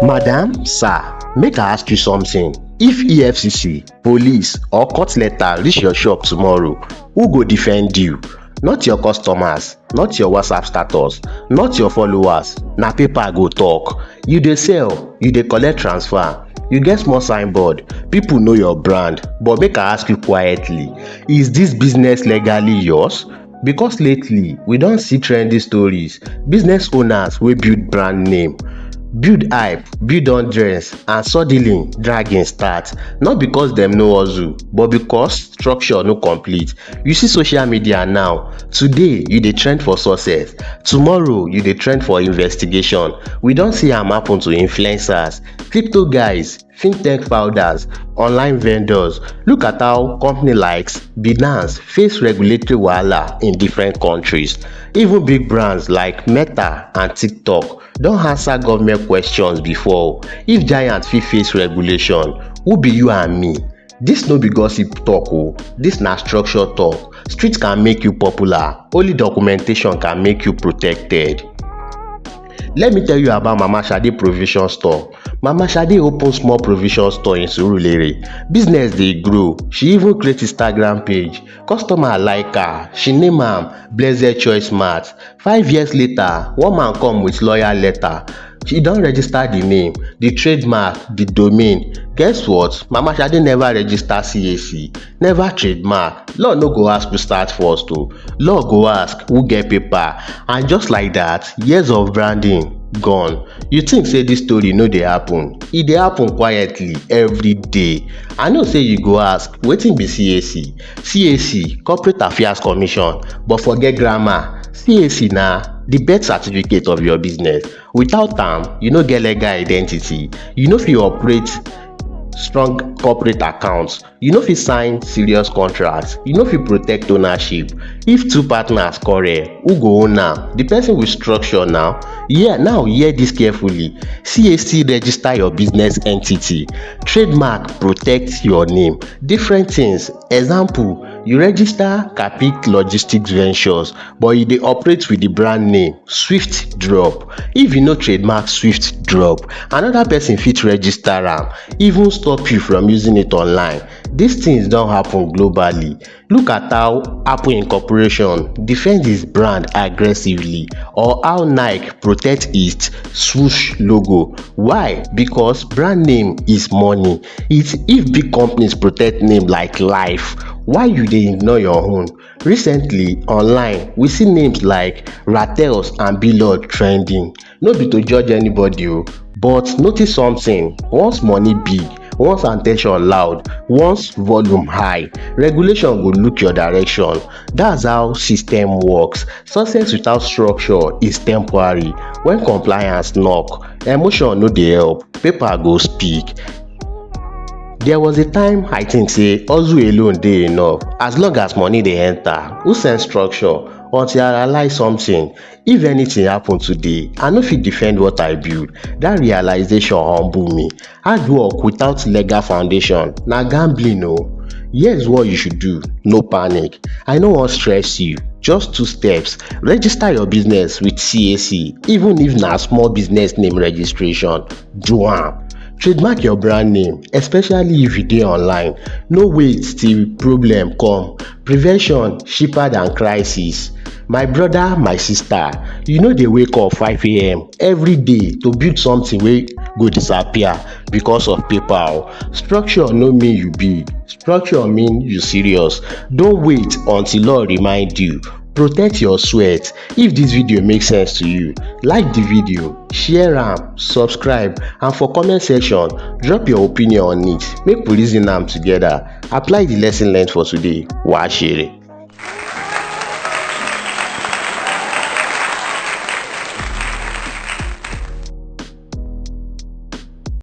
Madam, sir, make I ask you something. If EFCC, police or court letter reach your shop tomorrow, who go defend you? Not your customers, not your WhatsApp status, not your followers. Na paper go talk. You dey sell, you dey collect transfer, you get small signboard, people know your brand. But make I ask you quietly, is this business legally yours? Because lately, we don see trendy stories, business owners wey build brand name, build hype, build hundreds, and suddenly dragging start. Not because dem no hustle, but because structure no complete. You see social media now, today you dey trend for success, tomorrow you dey trend for investigation. We don see am happen to influencers, crypto guys, fintech founders, online vendors. Look at how company like Binance face regulatory wahala in different countries. Even big brands like Meta and TikTok don answer government questions before. If giants fit face regulation, who be you and me? This no be gossip talk o, this na structure talk. Street can make you popular, only documentation can make you protected. Let me tell you about Mama Shade provision store. Mama Shade open small provision store in Surulere. Business dey grow. She even create Instagram page. Customer like her. She name am Blessed Choice Mart. 5 years later, one man come with lawyer letter. She don register the name, the trademark, the domain. Guess what? Mama Shade never register CAC, never trademark. Law no go ask who start first o. Law go ask who get paper. And just like that, years of branding gone. You think say this story no dey happen? E dey happen quietly every day. I know say you go ask, wetin be CAC? CAC, Corporate Affairs Commission, but forget grammar. CAC na the birth certificate of your business. Without am, you no get legal identity. You no fit operate strong corporate accounts. You no fit sign serious contracts. You no fit protect ownership. If two partners quarrel, who go own am? The person with structure now. Now hear this carefully. CAC register your business entity. Trademark protect your name. Different things. Example, you register Kapick Logistics Ventures, but you dey operate with the brand name Swift Drop. If you no trademark Swift Drop, another person fit register am, even stop you from using it online. These things don happen globally. Look at how Apple Incorporation defend its brand aggressively, or how Nike protect its swoosh logo. Why? Because brand name is money. If big companies protect name like life, why you dey ignore your own? Recently, online, we see names like Rattels and Billord trending. No be to judge anybody o, but notice something. Once money big, once at ten tion loud, once volume high, regulation go look your direction. That's how system works. Success without structure is temporary. When compliance knock, emotion no dey help, paper go speak. There was a time I think say hustle alone dey enough. As long as money dey enter, who send structure? Until I realize something. If anything happen today, I no fit defend what I build. That realization humble me. Hard work without legal foundation na gambling o. Here's what you should do. No panic. I no wan stress you. Just 2 steps. Register your business with CAC. Even if na small business name registration, do am. Trademark your brand name, especially if you dey online. No wait till problem come. Prevention cheaper than crisis. My brother, my sister, you no dey wake up 5 a.m. every day to build something wey go disappear because of paper o. Structure no mean you big. Structure mean you serious. Don't wait until law remind you. Protect your sweat. If this video makes sense to you, like the video, share am, subscribe, and for comment section, drop your opinion on it. Make we reason am together. Apply the lesson learned for today. Wa share.